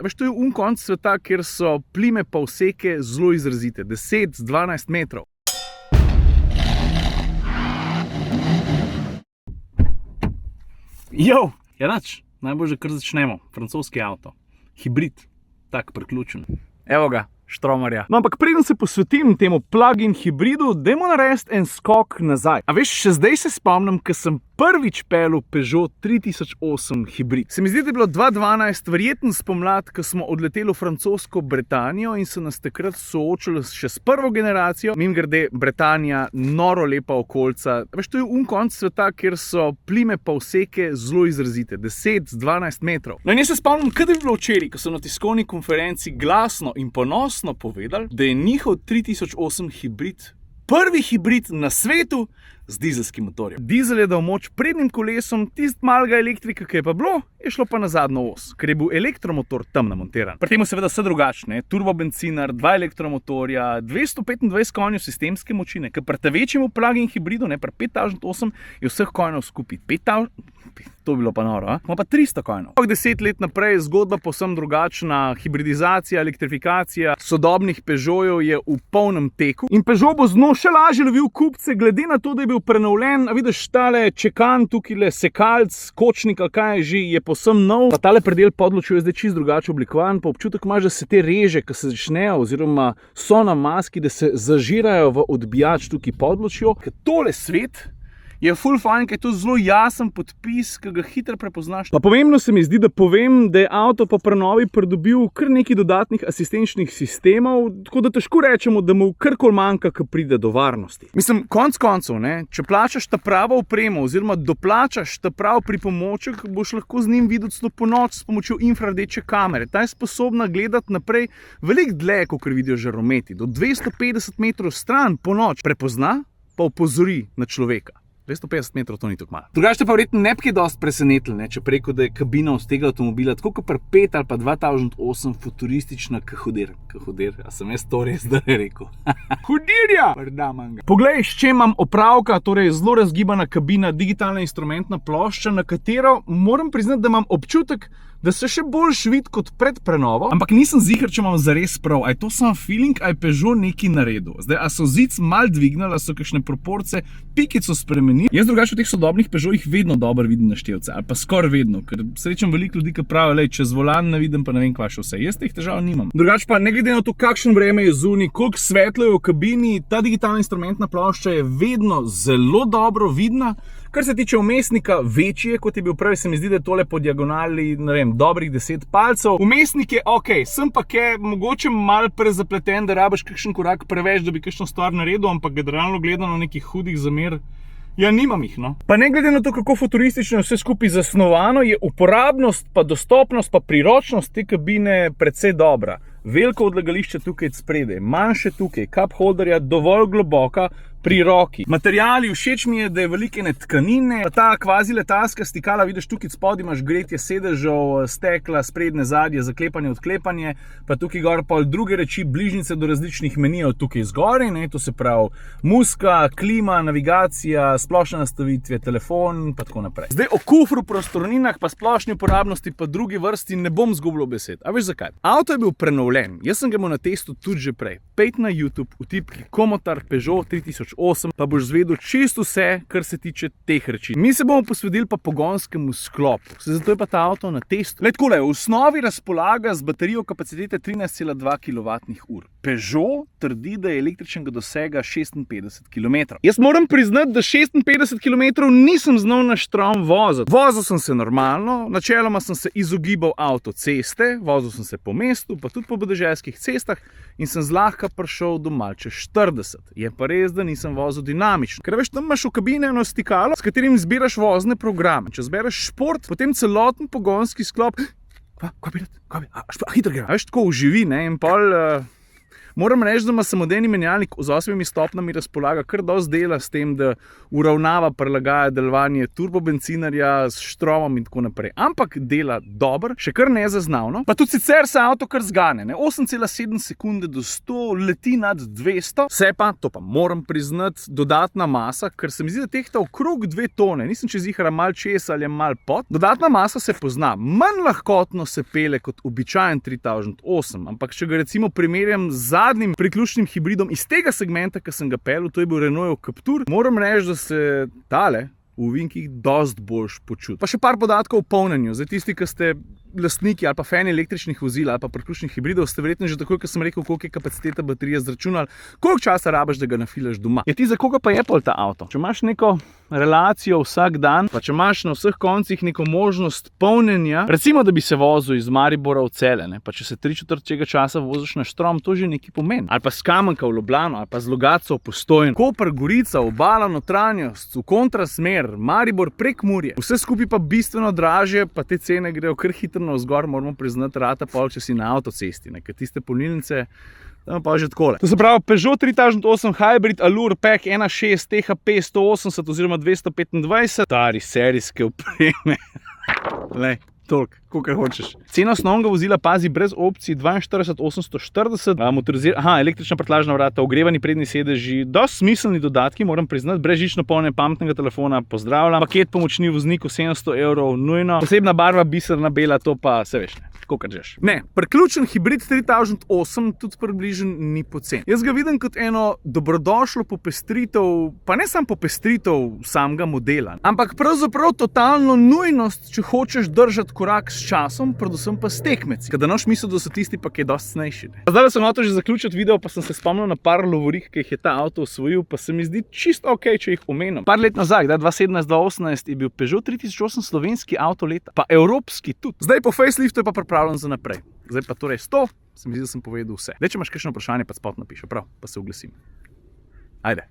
Veš, to je konec sveta, kjer so plime pa vseke zelo izrazite, 10-12 metrov. Jo, ja nač, najbolj že kar začnemo. Francoski avto, hibrid, tak priključen. Evo ga, štromarja. No, ampak preden se posvetim temu plug-in hibridu, dajmo narediti en skok nazaj. A veš, še zdaj se spomnim, ko sem prvič pelil Peugeot 3008 hibrid. Se mi zdi, da je bilo 2012 verjetno spomlad, ko smo odleteli v francosko Bretanijo in so nas takrat soočili še s prvo generacijo. Mimogrede, Bretanija, noro lepa okolica. Veš, to je konec sveta, kjer so plime pa vseke zelo izrazite, 10-12 metrov. No in jaz se spomnim, kaj je bilo včeraj, ko so na tiskovni konferenci glasno in ponosno povedali, da je njihov 3008 hibrid prvi hibrid na svetu z dizelskim motorjem. Dizel je dal moč prednjim kolesom, tist malega elektrika, ki je pa bilo, je šlo pa na zadnjo os, ker je bil elektromotor tam namontiran. Pri tem seveda vse drugačne, turbobencinar, 2 elektromotorja, 225 konjev sistemske moči, ker pri večjemu plug-in hibridu, pri 5008 je vseh konjev skupaj 5000, to bi bilo pa noro, ima pa 300 konjev. 10 let naprej je zgodba povsem drugačna, hibridizacija, elektrifikacija sodobnih Peugeotov je v polnem teku in Peugeot bo z njo še lažje lovil kupce, glede na to, da je bil prenovljen. A vidiš, tale čekan, tukaj sekalc, kočnik, ali kaj je že, je povsem nov. Pa tale predel podločja je zdaj čisto drugače oblikovan, pa občutek imaš, da se te reže, ki se začnejo, oziroma so na maski, da se zažirajo v odbijač tukaj podločjo. Ker tole svet je ful fajn, ker je to zelo jasen podpis, ki ga hitro prepoznaš. Pa pomembno se mi zdi, da povem, da je avto po prenovi pridobil kar nekaj dodatnih asistenčnih sistemov, tako da težko rečemo, da mu karkoli manjka, ko pride do varnosti. Mislim, konec koncev, če plačaš ta pravo opremo oziroma doplačaš ta prav pripomoček, boš lahko z njim videl celo ponoč s pomočjo infrardeče kamere. Ta je sposobna gledati naprej veliko dlje, kot vidijo žarometi. Do 250 metrov stran ponoč prepozna, pa opozori na človeka. 250 metrov, to ni tako malo. Drugače pa verjetno ne bi kaj dosti presenetili, če preko, da je kabina z tega avtomobila tako kot pri 5 ali pa 2008 futuristična kahoder. Kahoder, a sem jaz to res zdaj rekel? Hudirja! Poglej, s čem imam opravka, torej zelo razgibana kabina, digitalna instrumentna plošča, na katero moram priznati, da imam občutek, da se še bolj švit kot pred prenovo, ampak nisem ziher, če imam zares prav. A je to sam feeling, a je Peugeot nekaj naredil? Zdaj, a so zic mal dvignili, a so kakšne proporce, pikico spremenili? Jaz drugače v teh sodobnih Peugeotih vedno dobro vidim naštevce, ali pa skoraj vedno, ker srečam veliko ljudi, ki pravijo, čez volan ne vidim, pa ne vem kva še vse. Jaz teh težav nimam. Drugače pa, ne glede na to, kakšen vreme je zunaj, koliko svetlo je v kabini, ta digitalna instrumentna plošča je vedno zelo dobro vidna. Kar se tiče vmesnika, večji je, kot je bil prej, se mi zdi, da je tole po diagonali, ne vem, dobrih 10 palcev. Vmesnik je okej, sem pa mogoče malo prezapleten, da rabiš kakšen korak preveč, da bi kakšno stvar naredil, ampak generalno gledano nekih hudih zamer, ja, nimam jih, no. Pa ne glede na to, kako futuristično je vse skupaj zasnovano, je uporabnost, pa dostopnost, pa priročnost te kabine precej dobra. Veliko odlagališče tukaj spredaj, manjše tukaj, cup holderja dovolj globoka pri roki. Materiali, všeč mi je, da je veliko ene tkanine, pa ta kvazi letalska stikala, vidiš tukaj spodaj imaš gretje sedežev, stekla, sprednje, zadnje, zaklepanje, odklepanje, pa tukaj gor pol druge reči, bližnjice do različnih menijev tukaj zgoraj, to se pravi muska, klima, navigacija, splošne nastavitve, telefon, pa tako naprej. Zdaj o kufru, prostorninah, pa splošni uporabnosti, pa drugi vrsti ne bom zgubljal besed. A veš zakaj? Avto je bil prenovljen, jaz sem ga imel na testu tudi že prej. Pejt na YouTube, vtipki Komotar Peugeot 3008, pa boš zvedel čisto vse, kar se tiče teh reči. Mi se bomo posvetili pa pogonskemu sklopu, zato je pa ta avto na testu. Takole, v osnovi razpolaga z baterijo kapacitete 13,2 kWh. Peugeot trdi, da je električnega dosega 56 km. Jaz moram priznati, da 56 km nisem znal na štrom voziti. Vozil sem se normalno, načeloma sem se izogibal avtoceste, vozil sem se po mestu, pa tudi po podeželskih cestah in sem zlahka prišel do malce 40. Je pa res, da nisem vozil dinamično. Ker veš, tam imaš v kabine eno stikalo, s katerim zbiraš vozne programe. Če zbereš šport, potem celoten pogonski sklop, hitro gre, veš, tako uživi, in pol Moram reči, da ima samodejni menjalnik z 8 stopnjami razpolaga kar dosti dela s tem, da uravnava, prilagaja delovanje turbobencinarja s štromom in tako naprej. Ampak dela dobro, še kar nezaznavno. Pa tudi sicer se avto kar zgane, 8,7 sekunde do 100, leti nad 200. Vse pa, to pa moram priznati, dodatna masa, ker se mi zdi, da tehta okrog 2 tone. Nisem čez jihara mal čez ali mal pod. Dodatna masa se pozna. Manj lahkotno se pele kot običajen 3008, ampak če ga recimo primerjam z zadnjim priključnim hibridom iz tega segmenta, ki sem ga pelil, to je bil Renault Captur, moram reči, da se tale v ovinkih dosti boljš počuti. Pa še par podatkov o polnjenju. Zdaj tisti, ki ste lastniki ali pa fani električnih vozil ali pa priključnih hibridov, ste verjetno že takoj, ko sem rekel, koliko je kapaciteta baterije, zračunali, koliko časa rabiš, da ga nafilaš doma. Je ti za koga pa je pol ta avto? Če imaš neko relacijo vsak dan, pa če imaš na vseh koncih neko možnost polnjenja, recimo, da bi se vozil iz Maribora v Celje, pa če se 3/4 tega časa voziš na Štrom, to že nekaj pomeni. Ali pa s Kamenka v Ljubljano, ali pa z Logatca v Postojno, Koper, Gorica, Obala, Notranjost, v kontrasmer, Maribor, Prekmurje. Vse skupaj pa bistveno dražje, pa te cene grejo kar hitro navzgor, moramo priznati, rata pol, če si na avtocesti, ker tiste polnilnice tam pa že takole. To se pravi Peugeot 3008 Hybrid Allure Pack 1.6 THP 180 oziroma 225, stari serijske opreme. Lej, toliko, kolikor hočeš. Cena osnovnega vozila, pazi, brez opcij 42 840, električna prtljažna vrata, ogrevani prednji sedeži, dosti smiselni dodatki, moram priznati, brezžično polnjenje pametnega telefona, pozdravljam. Paket pomočni vozniku 700 €, nujno. Posebna barva, biserna bela, to pa se veš, kolikor žeš. Ne, priključen hibrid 3008 tudi približno ni pocen. Jaz ga vidim kot eno dobrodošlo popestritev, pa ne samo popestritev samega modela, ampak pravzaprav totalno nujnost, če hočeš držati korak s časom, predvsem pa s tekmeci. Ker današ misel, da so tisti pa kaj dosti cenejši. Zdaj sem hotel že zaključiti video, pa sem se spomnil na par lovorik, ki jih je ta avto osvojil, pa se mi zdi čisto ok, če jih omenim. Par let nazaj, 2017-2018, je bil Peugeot 3008 slovenski avto leta, pa evropski tudi. Zdaj po faceliftu je pa pripravljen za naprej. Zdaj pa torej 100, se mi zdi, da sem povedal vse. Če imaš kakšno vprašanje, pa spot napiši, prav, pa se oglasim. Ajde.